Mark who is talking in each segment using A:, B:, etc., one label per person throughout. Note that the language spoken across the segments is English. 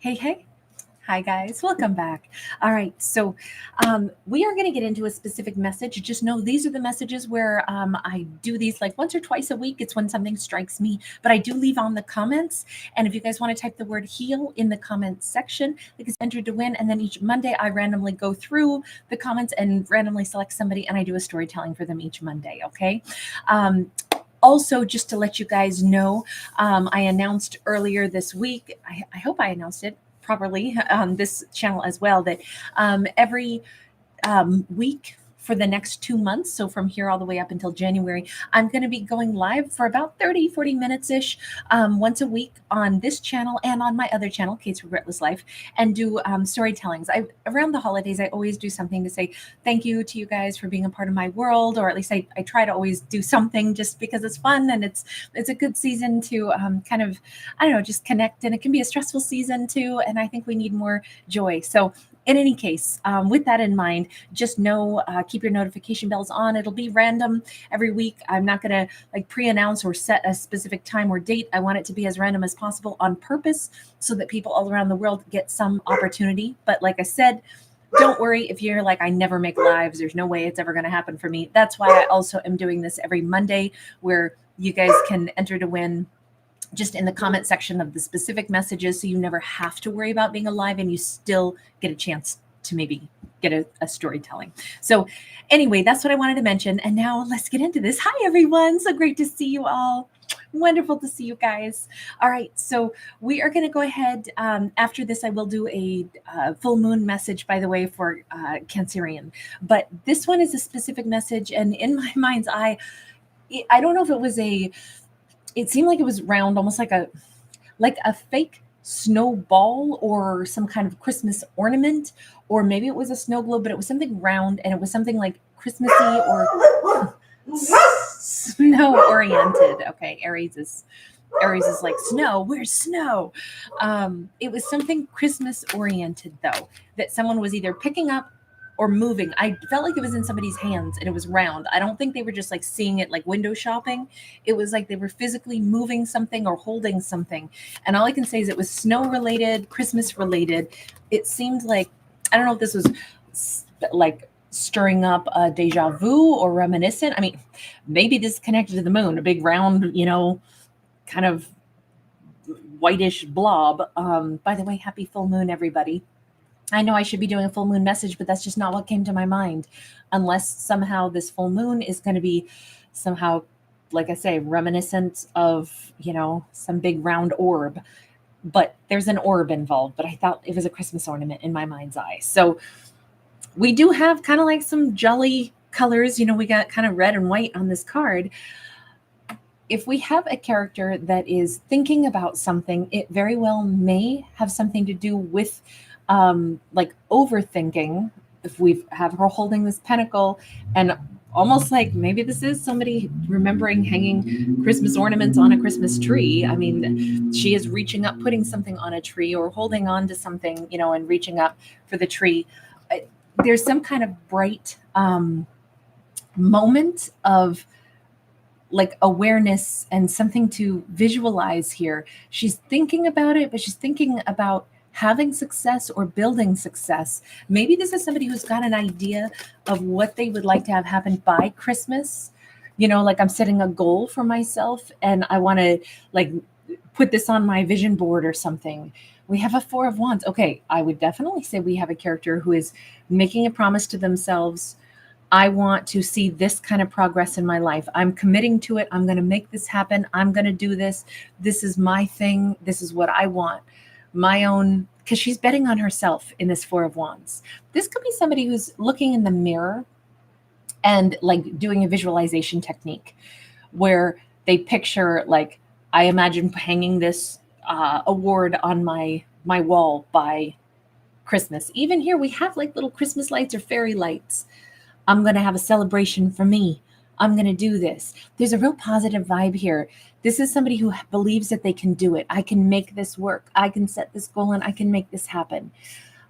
A: Hey, hey. Hi, guys. Welcome back. All right. So, we are going to get into a specific message. Just know these are the messages where I do these like once or twice a week. It's when something strikes me, but I do leave on the comments. And if you guys want to type the word heal in the comments section, it is entered to win. And then each Monday, I randomly go through the comments and randomly select somebody, and I do a storytelling for them each Monday. Okay. Also, just to let you guys know, I announced earlier this week, I hope I announced it properly on this channel as well, that every week for the next 2 months, so from here all the way up until January, I'm going to be going live for about 30-40 minutes-ish once a week on this channel and on my other channel, Kate's Regretless Life, and do storytellings. Around the holidays, I always do something to say thank you to you guys for being a part of my world, or at least I try to always do something just because it's fun and it's a good season to kind of, I don't know, just connect. And it can be a stressful season too, and I think we need more joy. So in any case, with that in mind, just know, keep your notification bells on. It'll be random every week. I'm not going to like pre-announce or set a specific time or date. I want it to be as random as possible on purpose so that people all around the world get some opportunity. But like I said, don't worry if you're like, I never make lives. There's no way it's ever going to happen for me. That's why I also am doing this every Monday, where you guys can enter to win just in the comment section of the specific messages, so you never have to worry about being alive and you still get a chance to maybe get a storytelling. So anyway, that's what I wanted to mention. And now let's get into this. Hi, everyone. So great to see you all. Wonderful to see you guys. All right, so we are going to go ahead. After this, I will do a full moon message, by the way, for Cancerian. But this one is a specific message. And in my mind's eye, I don't know if it was it seemed like it was round, almost like a fake snowball or some kind of Christmas ornament, or maybe it was a snow globe, but it was something round and it was something like Christmassy or snow oriented. Okay, Aries is like snow. Where's snow? It was something Christmas oriented though, that someone was either picking up or moving. I felt like it was in somebody's hands and it was round. I don't think they were just like seeing it like window shopping. It was like they were physically moving something or holding something. And all I can say is it was snow related, Christmas related. It seemed like, I don't know if this was like stirring up a deja vu or reminiscent. I mean, maybe this is connected to the moon, a big round, kind of whitish blob. By the way, happy full moon, everybody. I know I should be doing a full moon message, but that's just not what came to my mind, unless somehow this full moon is going to be somehow, like I say, reminiscent of, some big round orb. But there's an orb involved, but I thought it was a Christmas ornament in my mind's eye. So we do have kind of like some jolly colors. We got kind of red and white on this card. If we have a character that is thinking about something, it very well may have something to do with like overthinking. If we have her holding this pentacle, and almost like maybe this is somebody remembering hanging Christmas ornaments on a Christmas tree. I mean, she is reaching up, putting something on a tree, or holding on to something, and reaching up for the tree. There's some kind of bright moment of like awareness and something to visualize here. She's thinking about it, but she's thinking about having success or building success. Maybe this is somebody who's got an idea of what they would like to have happen by Christmas. Like I'm setting a goal for myself and I want to like put this on my vision board or something. We have a Four of Wands. Okay, I would definitely say we have a character who is making a promise to themselves. I want to see this kind of progress in my life. I'm committing to it. I'm going to make this happen. I'm going to do this. This is my thing. This is what I want. My own, because she's betting on herself in this Four of Wands. This could be somebody who's looking in the mirror and like doing a visualization technique where they picture, like, I imagine hanging this award on my wall by Christmas. Even here we have like little Christmas lights or fairy lights. I'm going to have a celebration for me. I'm going to do this. There's a real positive vibe here. This is somebody who believes that they can do it. I can make this work. I can set this goal and I can make this happen.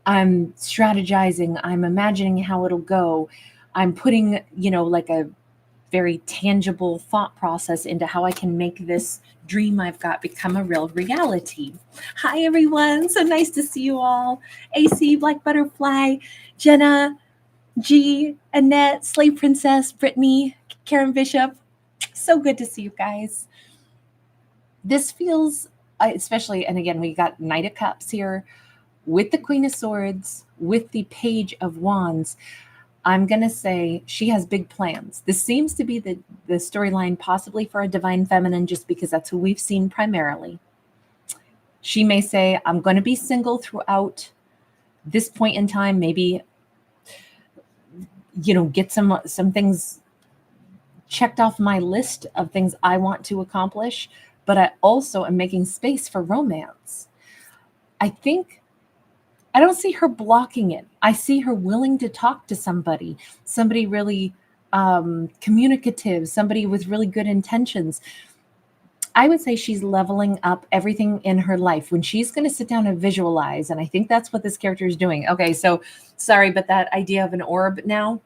A: I'm strategizing. I'm imagining how it'll go. I'm putting, like a very tangible thought process into how I can make this dream I've got become a real reality. Hi, everyone. So nice to see you all. AC, Black Butterfly, Jenna, G, Annette, Slave Princess, Brittany, Karen Bishop. So good to see you guys. This feels, especially, and again, we got Knight of Cups here with the Queen of Swords, with the Page of Wands. I'm going to say she has big plans. This seems to be the storyline possibly for a divine feminine, just because that's who we've seen primarily. She may say, I'm going to be single throughout this point in time, maybe, get some things checked off my list of things I want to accomplish, but I also am making space for romance. I don't see her blocking it. I see her willing to talk to somebody really communicative, somebody with really good intentions. I would say she's leveling up everything in her life when she's going to sit down and visualize. And I think that's what this character is doing. Okay, so sorry, but that idea of an orb now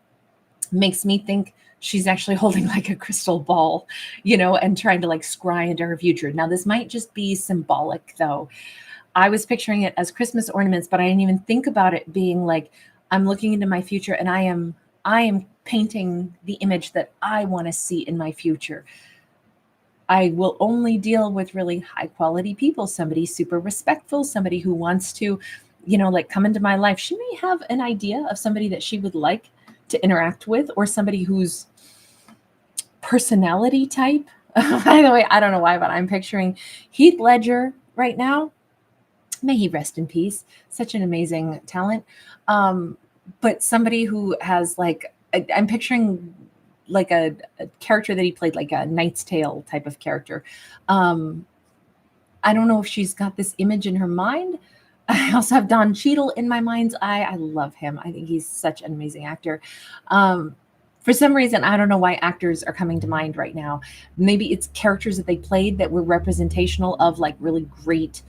A: makes me think she's actually holding like a crystal ball, and trying to like scry into her future. Now, this might just be symbolic though. I was picturing it as Christmas ornaments, but I didn't even think about it being like, I'm looking into my future and I am painting the image that I want to see in my future. I will only deal with really high quality people, somebody super respectful, somebody who wants to, like come into my life. She may have an idea of somebody that she would like to interact with, or somebody whose personality type. By the way, I don't know why, but I'm picturing Heath Ledger right now. May he rest in peace. Such an amazing talent. But somebody who has like, I'm picturing like a character that he played, like a Knight's Tale type of character. I don't know if she's got this image in her mind. I also have Don Cheadle in my mind's eye. I love him. I think he's such an amazing actor. For some reason, I don't know why actors are coming to mind right now. Maybe it's characters that they played that were representational of like really great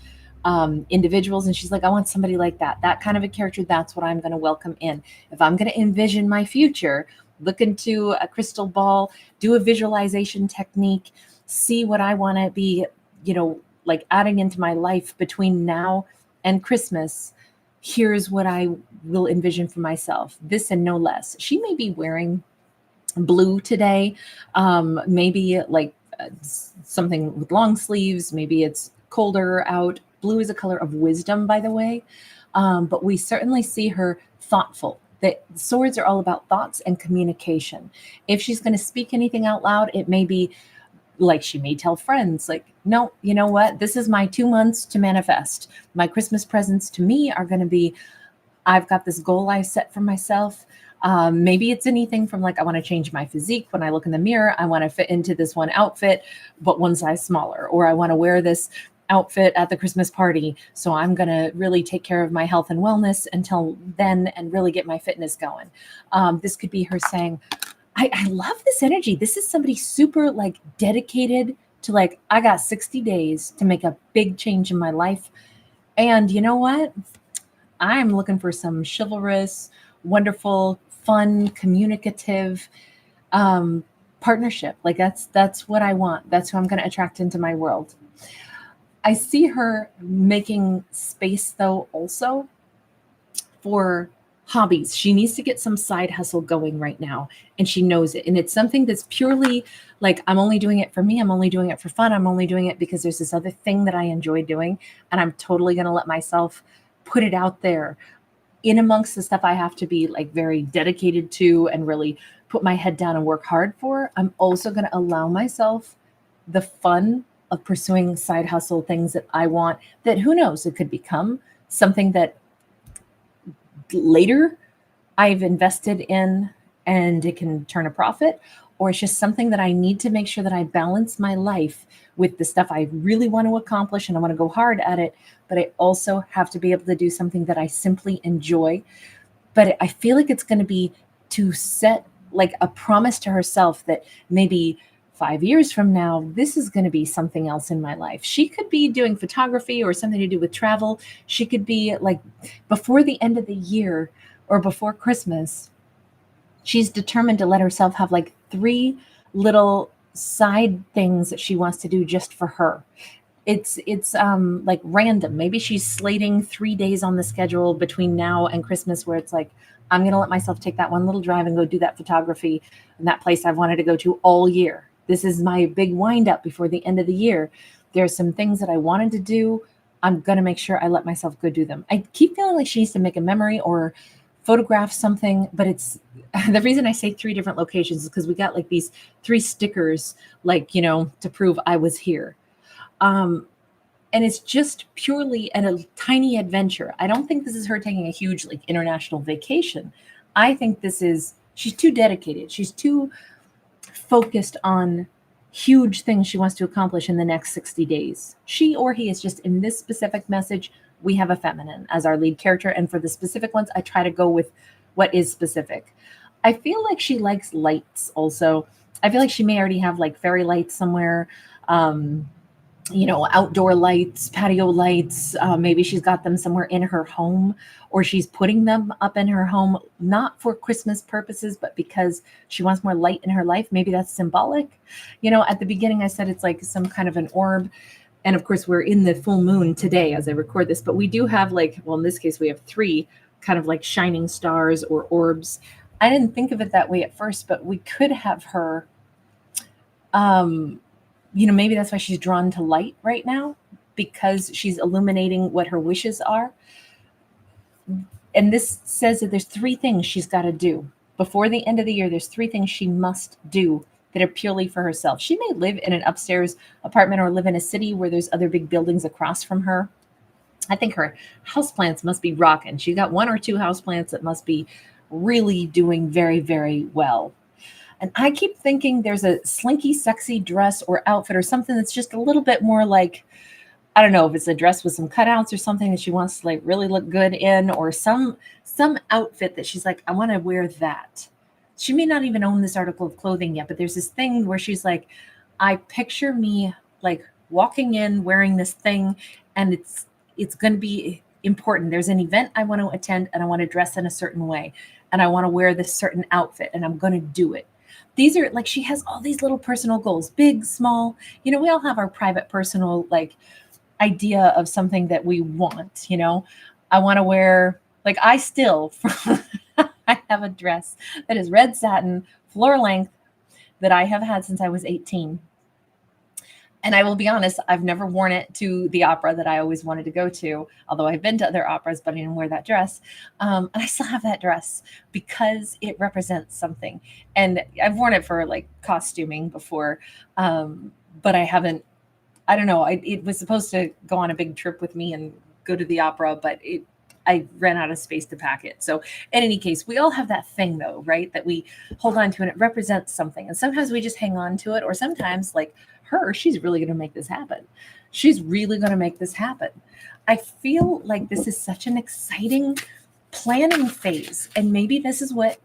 A: individuals. And she's like, I want somebody like that kind of a character. That's what I'm going to welcome in. If I'm going to envision my future, look into a crystal ball, do a visualization technique, see what I want to be, like adding into my life between now and Christmas. Here's what I will envision for myself. This and no less. She may be wearing blue today. Maybe like something with long sleeves. Maybe it's colder out. Blue is a color of wisdom, by the way. But we certainly see her thoughtful. The swords are all about thoughts and communication. If she's going to speak anything out loud, it may be like she may tell friends, like, no, you know what? This is my 2 months to manifest. My Christmas presents to me are going to be, I've got this goal I set for myself. Maybe it's anything from like, I want to change my physique. When I look in the mirror, I want to fit into this one outfit, but one size smaller, or I want to wear this outfit at the Christmas party. So I'm going to really take care of my health and wellness until then and really get my fitness going. This could be her saying, I love this energy. This is somebody super like dedicated to like, I got 60 days to make a big change in my life. And you know what? I'm looking for some chivalrous, wonderful, fun, communicative partnership. Like that's what I want. That's who I'm going to attract into my world. I see her making space though also for hobbies. She needs to get some side hustle going right now, and she knows it. And it's something that's purely like, I'm only doing it for me. I'm only doing it for fun. I'm only doing it because there's this other thing that I enjoy doing, and I'm totally going to let myself put it out there in amongst the stuff I have to be like very dedicated to and really put my head down and work hard for. I'm also going to allow myself the fun of pursuing side hustle things that I want, that who knows, it could become something that later I've invested in and it can turn a profit, or it's just something that I need to make sure that I balance my life with the stuff I really want to accomplish and I want to go hard at it, but I also have to be able to do something that I simply enjoy. But I feel like it's going to be to set like a promise to herself that maybe 5 years from now, this is going to be something else in my life. She could be doing photography or something to do with travel. She could be like before the end of the year or before Christmas, she's determined to let herself have like 3 little side things that she wants to do just for her. It's like random. Maybe she's slating 3 days on the schedule between now and Christmas where it's like, I'm going to let myself take that one little drive and go do that photography in that place I've wanted to go to all year. This is my big wind up before the end of the year. There's some things that I wanted to do. I'm going to make sure I let myself go do them. I keep feeling like she needs to make a memory or photograph something, but it's the reason I say 3 different locations is because we got like these 3 stickers, like, to prove I was here. And it's just purely a tiny adventure. I don't think this is her taking a huge like international vacation. I think she's too dedicated. She's too focused on huge things she wants to accomplish in the next 60 days. She or he is just in this specific message. We have a feminine as our lead character. And for the specific ones, I try to go with what is specific. I feel like she likes lights also. I feel like she may already have like fairy lights somewhere. Outdoor lights, patio lights. Maybe she's got them somewhere in her home, or she's putting them up in her home, not for Christmas purposes, but because she wants more light in her life. Maybe that's symbolic. At the beginning, I said it's like some kind of an orb. And of course, we're in the full moon today as I record this, but we do have in this case, we have 3 kind of like shining stars or orbs. I didn't think of it that way at first, but we could have her, maybe that's why she's drawn to light right now, because she's illuminating what her wishes are. And this says that there's 3 things she's got to do before the end of the year. There's 3 things she must do that are purely for herself. She may live in an upstairs apartment or live in a city where there's other big buildings across from her. I think her houseplants must be rocking. She's got 1 or 2 houseplants that must be really doing very, very well. And I keep thinking there's a slinky, sexy dress or outfit or something that's just a little bit more like, I don't know if it's a dress with some cutouts or something that she wants to like really look good in, or some outfit that she's like, I want to wear that. She may not even own this article of clothing yet, but there's this thing where she's like, I picture me like walking in wearing this thing, and it's going to be important. There's an event I want to attend, and I want to dress in a certain way, and I want to wear this certain outfit, and I'm going to do it. These are like, she has all these little personal goals, big, small. We all have our private, personal, like idea of something that we want. I want to wear, like, I have a dress that is red satin, floor length, that I have had since I was 18. And I will be honest, I've never worn it to the opera that I always wanted to go to, although I've been to other operas, but I didn't wear that dress. And I still have that dress because it represents something. And I've worn it for like costuming before, but I haven't, I don't know. It was supposed to go on a big trip with me and go to the opera, but I ran out of space to pack it. So in any case, we all have that thing though, right? That we hold on to, and it represents something. And sometimes we just hang on to it, or sometimes like her, she's really going to make this happen. She's really going to make this happen. I feel like this is such an exciting planning phase. And maybe this is what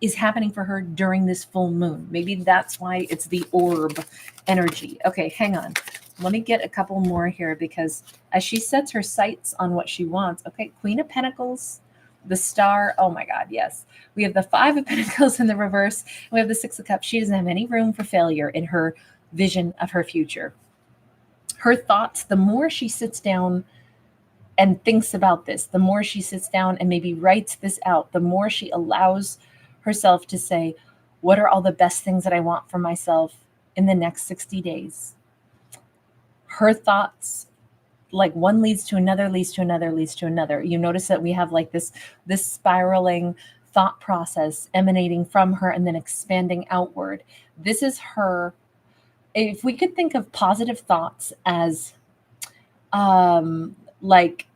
A: is happening for her during this full moon. Maybe that's why it's the orb energy. Okay, hang on. Let me get a couple more here, because as she sets her sights on what she wants, okay, Queen of Pentacles, the Star, oh my God, yes. We have the 5 of Pentacles in the reverse. We have the 6 of Cups. She doesn't have any room for failure in her vision of her future. Her thoughts, the more she sits down and thinks about this, the more she sits down and maybe writes this out, the more she allows herself to say, what are all the best things that I want for myself in the next 60 days? Her thoughts, like one leads to another, leads to another, leads to another. You notice that we have like this spiraling thought process emanating from her and then expanding outward. This is her. If we could think of positive thoughts as like,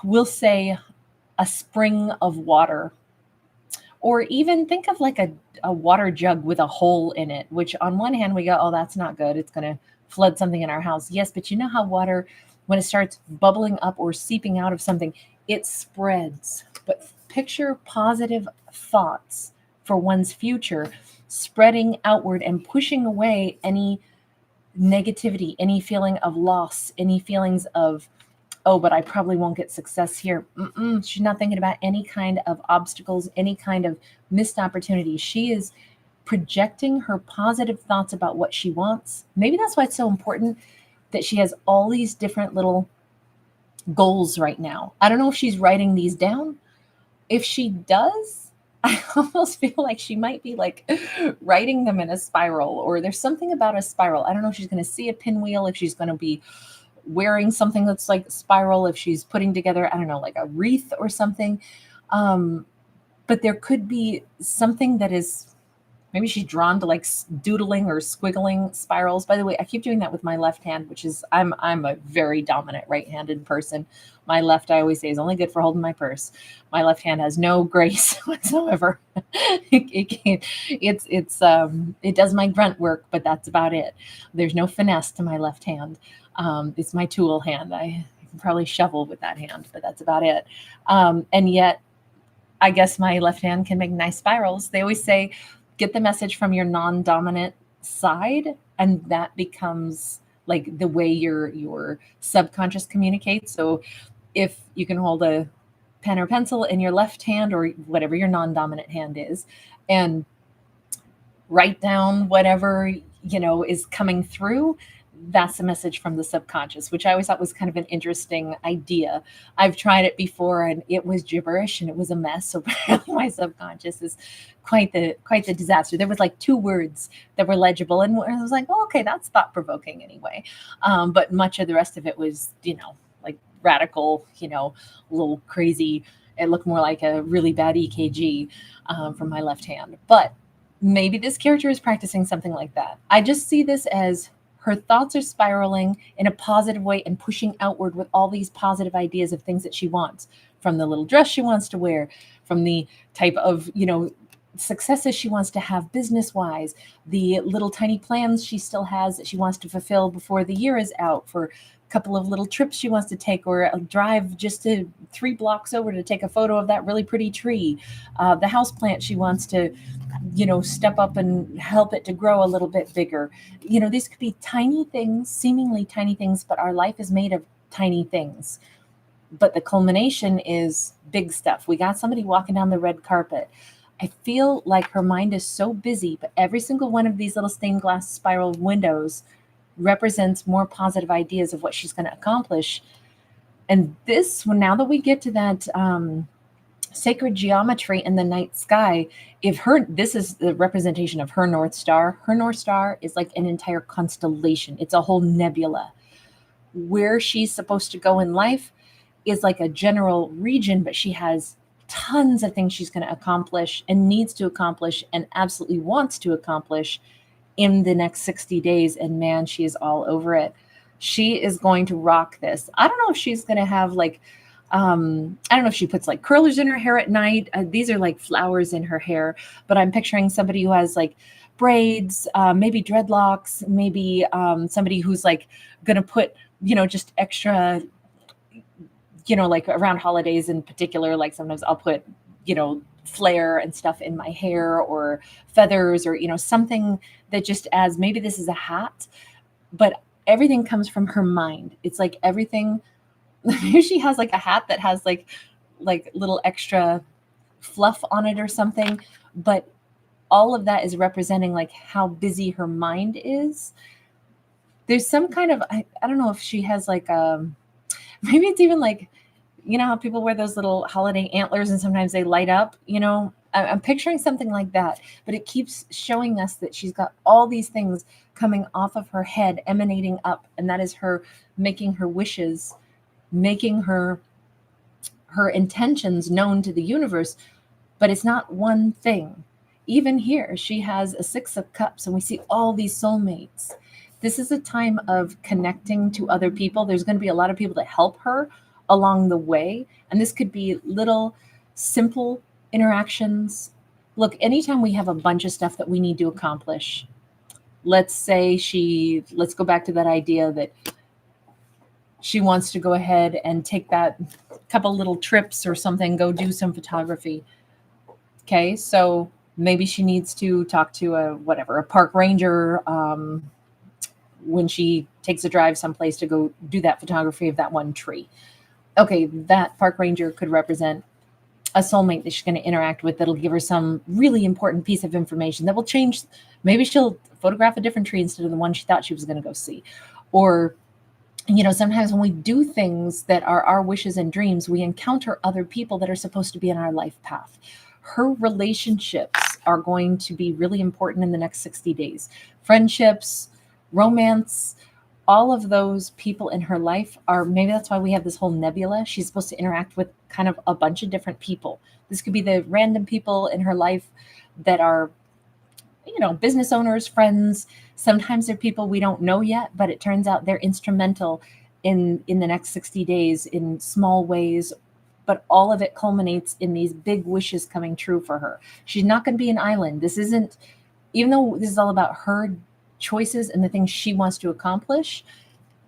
A: we'll say a spring of water, or even think of like a water jug with a hole in it, which on one hand we go, oh, that's not good. It's going to flood something in our house. Yes, but you know how water, when it starts bubbling up or seeping out of something, it spreads. But picture positive thoughts for one's future spreading outward and pushing away any negativity, any feeling of loss, any feelings of, oh, but I probably won't get success here. She's not thinking about any kind of obstacles, any kind of missed opportunities. She is projecting her positive thoughts about what she wants. Maybe that's why it's so important that she has all these different little goals right now. I don't know if she's writing these down. If she does, I almost feel like she might be like writing them in a spiral, or there's something about a spiral. I don't know if she's going to see a pinwheel, if she's going to be wearing something that's like spiral, if she's putting together, I don't know, like a wreath or something. But there could be something that is, maybe she's drawn to like doodling or squiggling spirals. By the way, I keep doing that with my left hand, which is, I'm a very dominant right-handed person. My left, I always say, is only good for holding my purse. My left hand has no grace whatsoever. It does my grunt work, but that's about it. There's no finesse to my left hand. It's my tool hand. I can probably shovel with that hand, but that's about it. And yet, I guess my left hand can make nice spirals. They always say, get the message from your non-dominant side, and that becomes like the way your subconscious communicates. So if you can hold a pen or pencil in your left hand, or whatever your non-dominant hand is, and write down whatever is coming through, that's a message from the subconscious, which I always thought was kind of an interesting idea. I've tried it before and it was gibberish and it was a mess. So apparently my subconscious is quite the disaster. There was like 2 words that were legible, and I was like, well, okay, that's thought provoking anyway. But much of the rest of it was, like radical, a little crazy. It looked more like a really bad EKG from my left hand. But maybe this character is practicing something like that. I just see this as her thoughts are spiraling in a positive way and pushing outward with all these positive ideas of things that she wants, from the little dress she wants to wear, from the type of, successes she wants to have business-wise, the little tiny plans she still has that she wants to fulfill before the year is out, for a couple of little trips she wants to take, or a drive just to 3 blocks over to take a photo of that really pretty tree, the house plant she wants to step up and help it to grow a little bit bigger. These could be tiny things, seemingly tiny things, but our life is made of tiny things. But the culmination is big stuff. We got somebody walking down the red carpet. I feel like her mind is so busy, but every single one of these little stained glass spiral windows represents more positive ideas of what she's going to accomplish. And this, now that we get to that sacred geometry in the night sky, this is the representation of her North Star. Her North Star is like an entire constellation. It's a whole nebula. Where she's supposed to go in life is like a general region, but she has tons of things she's going to accomplish and needs to accomplish and absolutely wants to accomplish in the next 60 days. And man, she is all over it. She is going to rock this. I don't know if she's going to have like, I don't know if she puts like curlers in her hair at night. These are like flowers in her hair, but I'm picturing somebody who has like braids, maybe dreadlocks, maybe somebody who's like going to put, just extra, like around holidays in particular, like sometimes I'll put, flair and stuff in my hair, or feathers, or, something that just adds, maybe this is a hat, but everything comes from her mind. It's like everything, maybe she has like a hat that has like little extra fluff on it or something, but all of that is representing like how busy her mind is. There's some kind of, I don't know if she has like, maybe it's even like, how people wear those little holiday antlers and sometimes they light up, I'm picturing something like that, but it keeps showing us that she's got all these things coming off of her head, emanating up. And that is her making her wishes, making her intentions known to the universe. But it's not one thing. Even here, she has a 6 of Cups and we see all these soulmates. This is a time of connecting to other people. There's going to be a lot of people that help her along the way. And this could be little simple interactions. Look, anytime we have a bunch of stuff that we need to accomplish, let's go back to that idea that she wants to go ahead and take that couple little trips or something, go do some photography. Okay, so maybe she needs to talk to a park ranger when she takes a drive someplace to go do that photography of that one tree. Okay, that park ranger could represent a soulmate that she's going to interact with that'll give her some really important piece of information that will change. Maybe she'll photograph a different tree instead of the one she thought she was going to go see. Or, sometimes when we do things that are our wishes and dreams, we encounter other people that are supposed to be in our life path. Her relationships are going to be really important in the next 60 days. Friendships, romance, all of those people in her life are, maybe that's why we have this whole nebula. She's supposed to interact with kind of a bunch of different people. This could be the random people in her life that are, business owners, friends. Sometimes they're people we don't know yet, but it turns out they're instrumental in the next 60 days in small ways. But all of it culminates in these big wishes coming true for her. She's not going to be an island. This isn't, even though this is all about her choices and the things she wants to accomplish,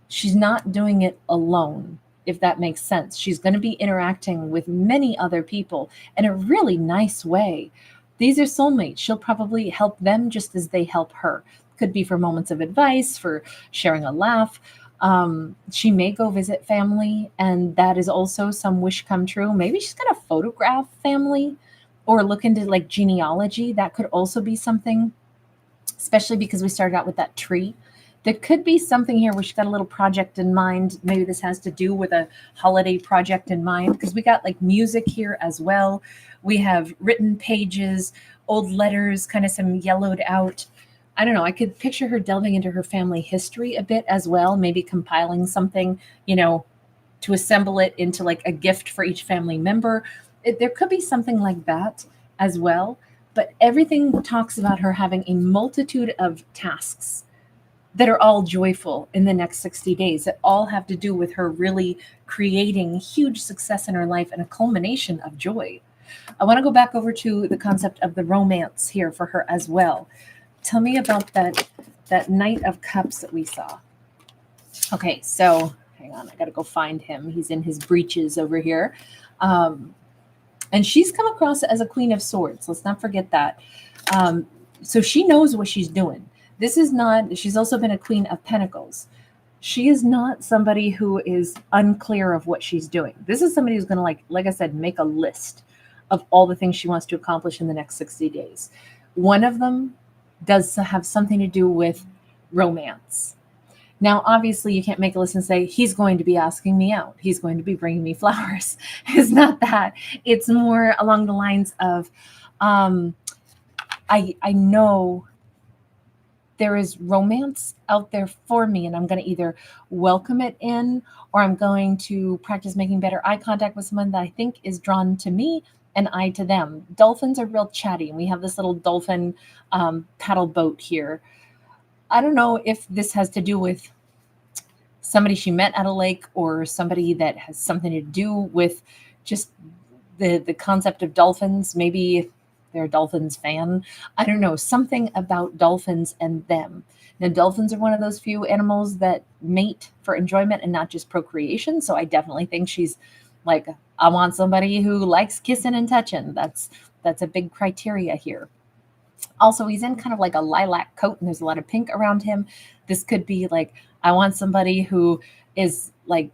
A: she's not doing it alone, if that makes sense. She's going to be interacting with many other people in a really nice way. These are soulmates. She'll probably help them just as they help her. Could be for moments of advice, for sharing a laugh. She may go visit family, and that is also some wish come true. Maybe she's going to photograph family or look into like genealogy. That could also be something, especially because we started out with that tree. There could be something here where she's got a little project in mind. Maybe this has to do with a holiday project in mind, because we got like music here as well. We have written pages, old letters, kind of some yellowed out. I don't know. I could picture her delving into her family history a bit as well, maybe compiling something, to assemble it into like a gift for each family member. There could be something like that as well. But everything talks about her having a multitude of tasks that are all joyful in the next 60 days, that all have to do with her really creating huge success in her life and a culmination of joy. I want to go back over to the concept of the romance here for her as well. Tell me about that Knight of Cups that we saw. Okay, so hang on, I got to go find him. He's in his breeches over here. And she's come across as a Queen of Swords. Let's not forget that. So she knows what she's doing. This is not, she's also been a Queen of Pentacles. She is not somebody who is unclear of what she's doing. This is somebody who's going to, like I said, make a list of all the things she wants to accomplish in the next 60 days. One of them does have something to do with romance. Now, obviously, you can't make a list and say, he's going to be asking me out. He's going to be bringing me flowers. It's not that. It's more along the lines of, I know there is romance out there for me, and I'm going to either welcome it in, or I'm going to practice making better eye contact with someone that I think is drawn to me and I to them. Dolphins are real chatty, and we have this little dolphin paddle boat here. I don't know if this has to do with somebody she met at a lake, or somebody that has something to do with just the concept of dolphins. Maybe they're a dolphins fan. I don't know, something about dolphins and them. Now, dolphins are one of those few animals that mate for enjoyment and not just procreation. So I definitely think she's like, I want somebody who likes kissing and touching. That's a big criteria here. Also, he's in kind of like a lilac coat, and there's a lot of pink around him. This could be like, I want somebody who is like,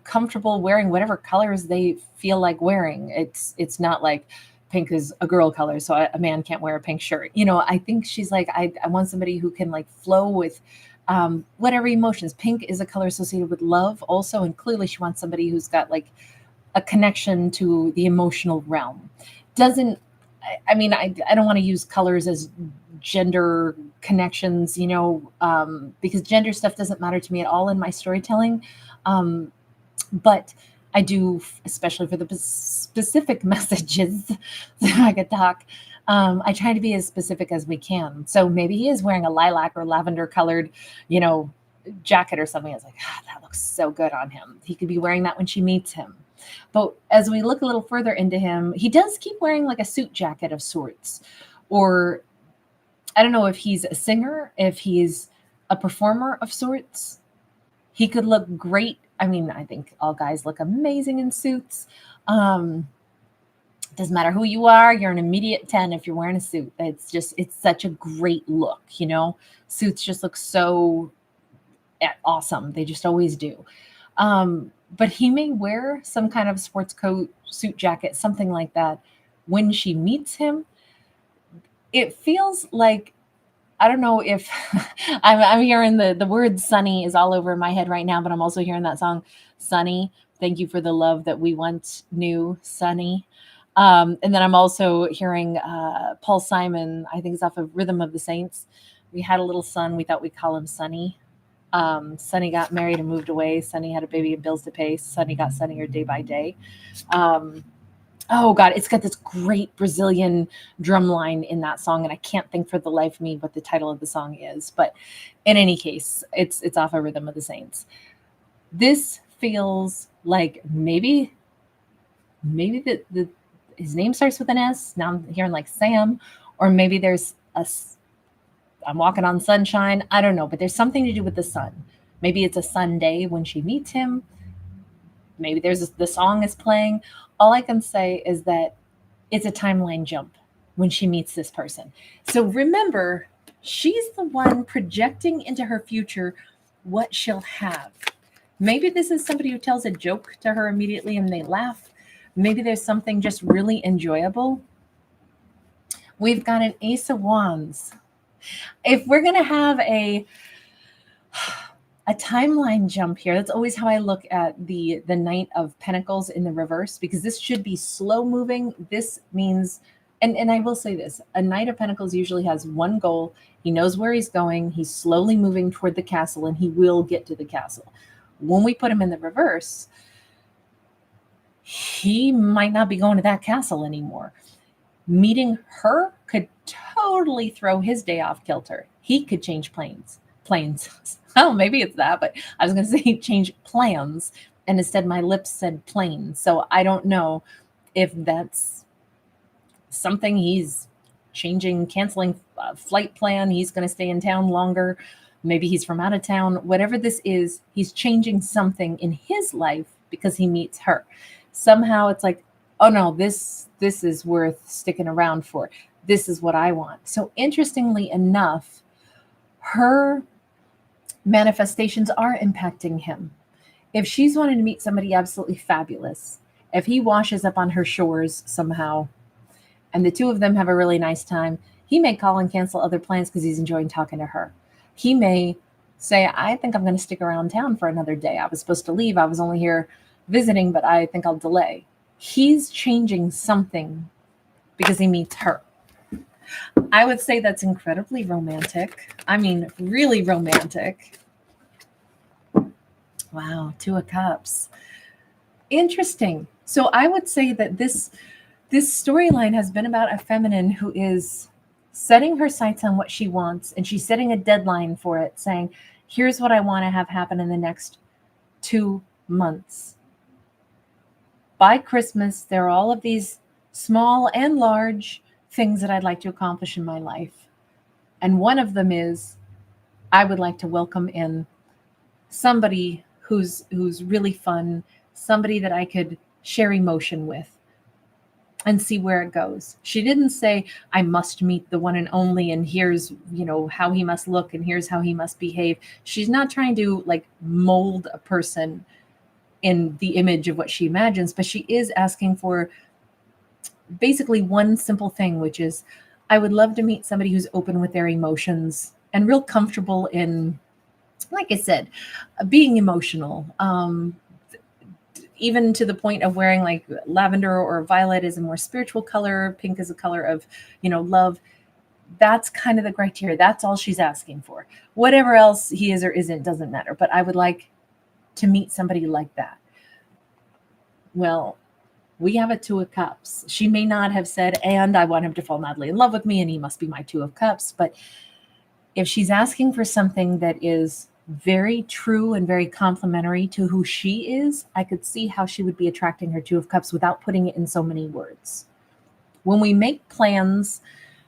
A: comfortable wearing whatever colors they feel like wearing. It's not like pink is a girl color, so a man can't wear a pink shirt. I think she's like, I want somebody who can like flow with whatever emotions. Pink is a color associated with love also, and clearly she wants somebody who's got like a connection to the emotional realm. I don't want to use colors as gender connections, because gender stuff doesn't matter to me at all in my storytelling. But I do, especially for the specific messages that I could talk, I try to be as specific as we can. So maybe he is wearing a lilac or lavender colored, jacket or something. It's like, that looks so good on him. He could be wearing that when she meets him. But as we look a little further into him, he does keep wearing like a suit jacket of sorts. Or I don't know if he's a singer, if he's a performer of sorts. He could look great. I mean, I think all guys look amazing in suits. Doesn't matter who you are. You're an immediate 10 if you're wearing a suit. It's such a great look, Suits just look so awesome. They just always do. but he may wear some kind of sports coat, suit jacket, something like that. When she meets him, it feels like, I don't know if I'm hearing the word sunny is all over my head right now, but I'm also hearing that song, Sunny. Thank you for the love that we once knew, Sunny. And then I'm also hearing Paul Simon, I think it's off of Rhythm of the Saints. We had a little son. We thought we'd call him Sunny. Sunny got married and moved away. Sunny had a baby and bills to pay. Sunny got sunnier day by day. Oh God, it's got this great Brazilian drum line in that song, and I can't think for the life of me what the title of the song is. But in any case, it's off a Rhythm of the Saints. This feels like maybe the his name starts with an S. Now I'm hearing like Sam, or maybe there's I'm walking on sunshine. I don't know, but there's something to do with the sun. Maybe it's a Sunday when she meets him. Maybe the song is playing. All I can say is that it's a timeline jump when she meets this person. So remember, she's the one projecting into her future what she'll have. Maybe this is somebody who tells a joke to her immediately and they laugh. Maybe there's something just really enjoyable. We've got an Ace of Wands. If we're going to have a timeline jump here, that's always how I look at the Knight of Pentacles in the reverse, because this should be slow moving. This means, and I will say this, a Knight of Pentacles usually has one goal. He knows where he's going. He's slowly moving toward the castle, and he will get to the castle. When we put him in the reverse, he might not be going to that castle anymore. Meeting her could totally throw his day off kilter. He could change planes. Oh, maybe it's that, but I was going to say change plans, and instead my lips said plane. So I don't know if that's something he's changing, canceling a flight plan. He's going to stay in town longer. Maybe he's from out of town. Whatever this is, he's changing something in his life because he meets her. Somehow it's like, oh no, this is worth sticking around for. This is what I want. So interestingly enough, her manifestations are impacting him. If she's wanting to meet somebody absolutely fabulous, if he washes up on her shores somehow, and the two of them have a really nice time, he may call and cancel other plans because he's enjoying talking to her. He may say, I think I'm going to stick around town for another day. I was supposed to leave. I was only here visiting, but I think I'll delay. He's changing something because he meets her. I would say that's incredibly romantic. I mean, really romantic. Wow, Two of Cups. Interesting. So I would say that this storyline has been about a feminine who is setting her sights on what she wants, and she's setting a deadline for it, saying, here's what I want to have happen in the next 2 months. By Christmas, there are all of these small and large things that I'd like to accomplish in my life. And one of them is I would like to welcome in somebody who's really fun, somebody that I could share emotion with and see where it goes. She didn't say, I must meet the one and only, and here's, how he must look, and here's how he must behave. She's not trying to like mold a person in the image of what she imagines, but she is asking for basically one simple thing, which is, I would love to meet somebody who's open with their emotions and real comfortable in, like I said, being emotional. Even to the point of wearing like lavender or violet is a more spiritual color. Pink is a color of, love. That's kind of the criteria. That's all she's asking for. Whatever else he is or isn't doesn't matter. But I would like to meet somebody like that. Well, we have a Two of Cups. She may not have said, and I want him to fall madly in love with me, and he must be my Two of Cups. But if she's asking for something that is very true and very complimentary to who she is, I could see how she would be attracting her Two of Cups without putting it in so many words. When we make plans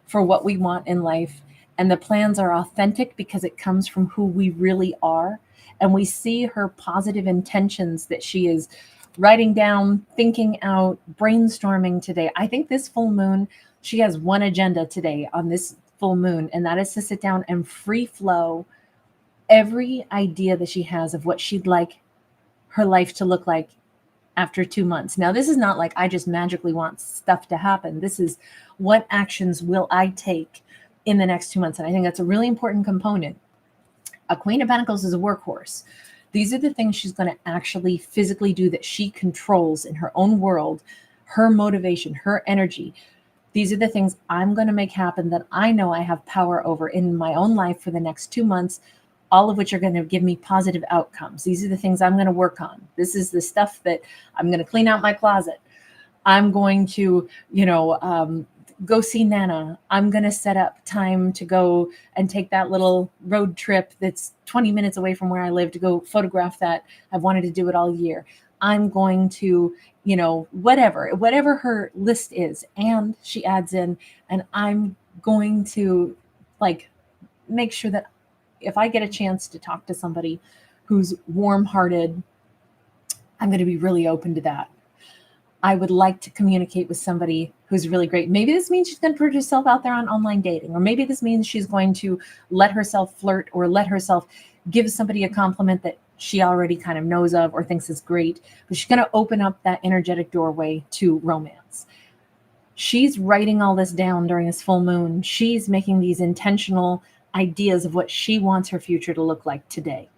A: for what we want in life, and the plans are authentic because it comes from who we really are, and we see her positive intentions that she is writing down, thinking out, brainstorming today. I think this full moon, she has one agenda today on this full moon, and that is to sit down and free flow every idea that she has of what she'd like her life to look like after 2 months. Now, this is not like I just magically want stuff to happen. This is what actions will I take in the next 2 months? And I think that's a really important component. A Queen of Pentacles is a workhorse. These are the things she's going to actually physically do that she controls in her own world, her motivation, her energy. These are the things I'm going to make happen that I know I have power over in my own life for the next 2 months, all of which are going to give me positive outcomes. These are the things I'm going to work on. This is the stuff that I'm going to clean out my closet. I'm going to, go see Nana. I'm going to set up time to go and take that little road trip that's 20 minutes away from where I live to go photograph that. I've wanted to do it all year. I'm going to, whatever her list is. And she adds in, and I'm going to make sure that if I get a chance to talk to somebody who's warm-hearted, I'm going to be really open to that. I would like to communicate with somebody who's really great. Maybe this means she's going to put herself out there on online dating, or maybe this means she's going to let herself flirt or let herself give somebody a compliment that she already kind of knows of or thinks is great, but she's going to open up that energetic doorway to romance. She's writing all this down during this full moon. She's making these intentional ideas of what she wants her future to look like today.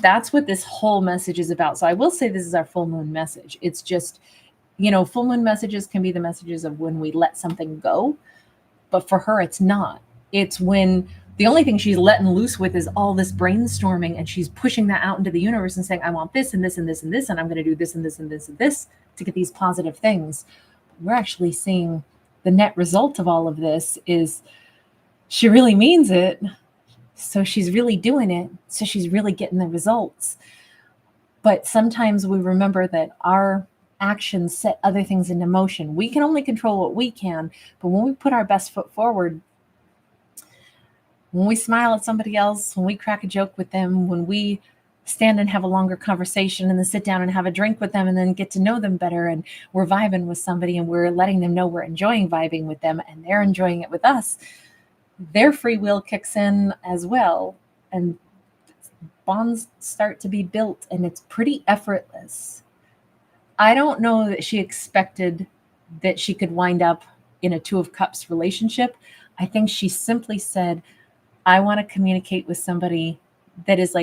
A: That's what this whole message is about. So I will say this is our full moon message. It's just, full moon messages can be the messages of when we let something go, but for her, it's not. It's when the only thing she's letting loose with is all this brainstorming, and she's pushing that out into the universe and saying, I want this and this and this and this, and I'm going to do this and this and this and this to get these positive things. We're actually seeing the net result of all of this is she really means it. So she's really doing it. So she's really getting the results. But sometimes we remember that our actions set other things into motion. We can only control what we can, but when we put our best foot forward, when we smile at somebody else, when we crack a joke with them, when we stand and have a longer conversation and then sit down and have a drink with them and then get to know them better, and we're vibing with somebody and we're letting them know we're enjoying vibing with them and they're enjoying it with us, their free will kicks in as well, and bonds start to be built, and it's pretty effortless. I don't know that she expected that she could wind up in a Two of Cups relationship. I think she simply said, I want to communicate with somebody that is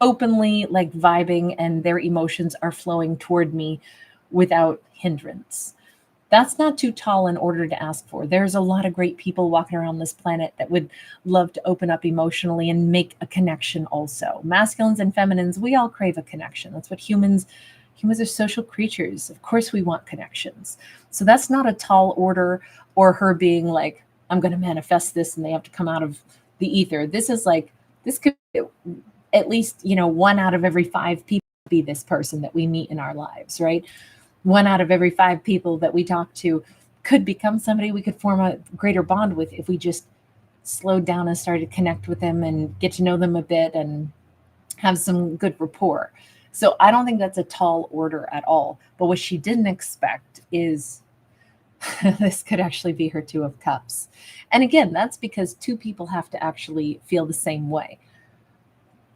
A: openly vibing and their emotions are flowing toward me without hindrance. That's not too tall in order to ask for. There's a lot of great people walking around this planet that would love to open up emotionally and make a connection also. Masculines and feminines, we all crave a connection. That's what humans are social creatures. Of course we want connections. So that's not a tall order, or her being like, I'm going to manifest this and they have to come out of the ether. This is this could be at least, 1 out of every 5 people be this person that we meet in our lives, right? 1 out of every 5 people that we talk to could become somebody we could form a greater bond with if we just slowed down and started to connect with them and get to know them a bit and have some good rapport. So I don't think that's a tall order at all. But what she didn't expect is this could actually be her Two of Cups. And again, that's because 2 people have to actually feel the same way.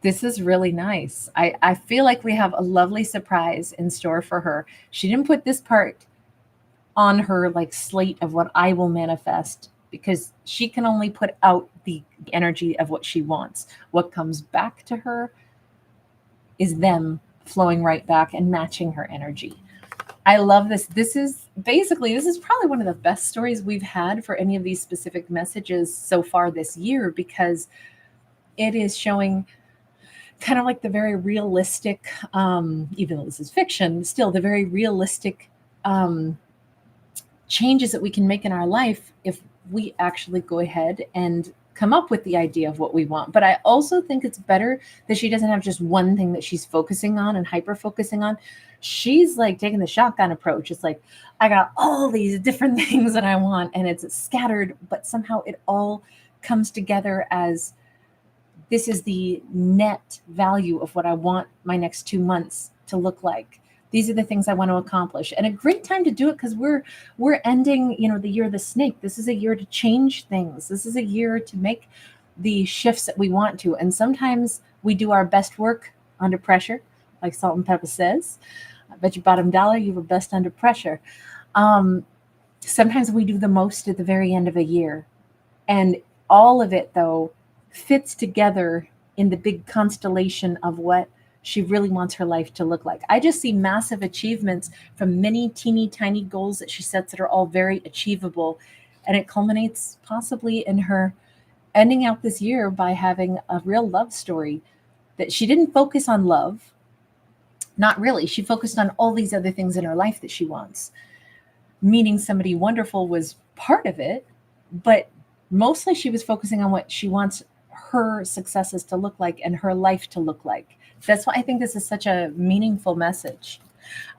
A: This is really nice. I feel like we have a lovely surprise in store for her. She didn't put this part on her slate of what I will manifest, because she can only put out the energy of what she wants. What comes back to her is them flowing right back and matching her energy. I love this. This is probably one of the best stories we've had for any of these specific messages so far this year, because it is showing kind of the very realistic, even though this is fiction, still the very realistic changes that we can make in our life if we actually go ahead and come up with the idea of what we want. But I also think it's better that she doesn't have just one thing that she's focusing on and hyper focusing on. She's taking the shotgun approach. It's I got all these different things that I want, and it's scattered, but somehow it all comes together as this is the net value of what I want my next 2 months to look like. These are the things I want to accomplish. And a great time to do it, because we're ending, the year of the snake. This is a year to change things. This is a year to make the shifts that we want to. And sometimes we do our best work under pressure. like Salt and Pepper says. I bet you bottom dollar you were best under pressure. Um, Sometimes we do the most at the very end of a year. And all of it, though, fits together in the big constellation of what she really wants her life to look like. I just see massive achievements from many teeny tiny goals that she sets that are all very achievable. And it culminates possibly in her ending out this year by having a real love story that she didn't focus on love. Not really. She focused on all these other things in her life that she wants. Meeting somebody wonderful was part of it, but mostly she was focusing on what she wants her successes to look like and her life to look like. That's why I think this is such a meaningful message.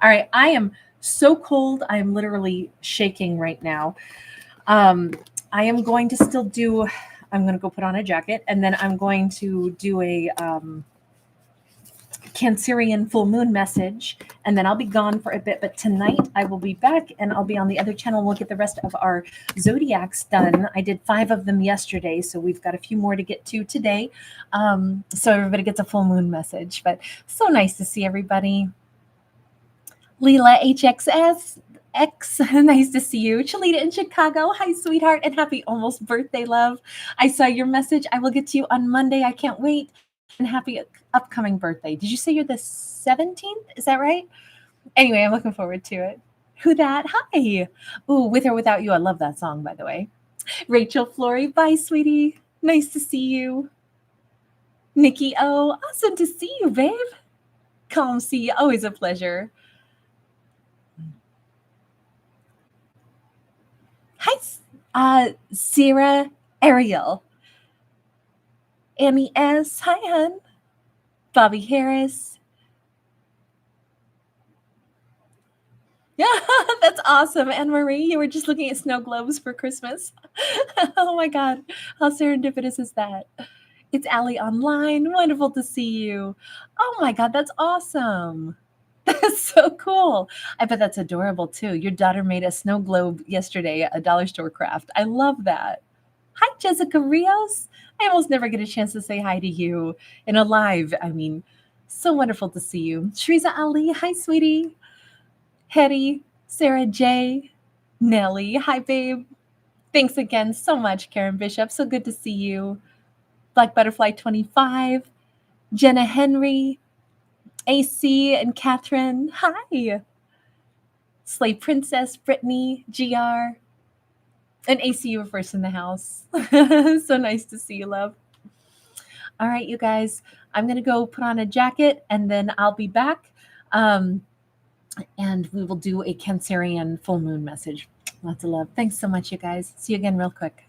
A: All right, I am so cold. I am literally shaking right now. Um, I am going to still do, I'm going to go put on a jacket, and then I'm going to do a Cancerian full moon message, and then I'll be gone for a bit. But tonight I will be back, and I'll be on the other channel. We'll get the rest of our zodiacs done. I did 5 of them yesterday, so we've got a few more to get to today. So everybody gets a full moon message. But so nice to see everybody. Leela HXS X, nice to see you. Chalita in Chicago. Hi, sweetheart, and happy almost birthday, love. I saw your message. I will get to you on Monday. I can't wait. And happy upcoming birthday. Did you say you're the 17th? Is that right? Anyway, I'm looking forward to it. Who that? Hi. Ooh, With or Without You. I love that song, by the way. Rachel Flory. Bye, sweetie. Nice to see you. Nikki O. Awesome to see you, babe. Calm C. Always a pleasure. Hi, Sarah Ariel. Amy S. Hi, hun. Bobby Harris. Yeah, that's awesome. Anne Marie, you were just looking at snow globes for Christmas. Oh my God. How serendipitous is that? It's Allie online. Wonderful to see you. Oh my God, that's awesome. That's so cool. I bet that's adorable too. Your daughter made a snow globe yesterday, a dollar store craft. I love that. Hi, Jessica Rios. I almost never get a chance to say hi to you in a live. I mean, so wonderful to see you. Shriza Ali. Hi, sweetie. Hetty, Sarah J, Nellie. Hi, babe. Thanks again so much, Karen Bishop. So good to see you. Black Butterfly 25, Jenna Henry, AC and Catherine. Hi. Slay Princess, Brittany, GR. And AC, you were first in the house. So nice to see you, love. All right, you guys. I'm going to go put on a jacket, and then I'll be back. And we will do a Cancerian full moon message. Lots of love. Thanks so much, you guys. See you again real quick.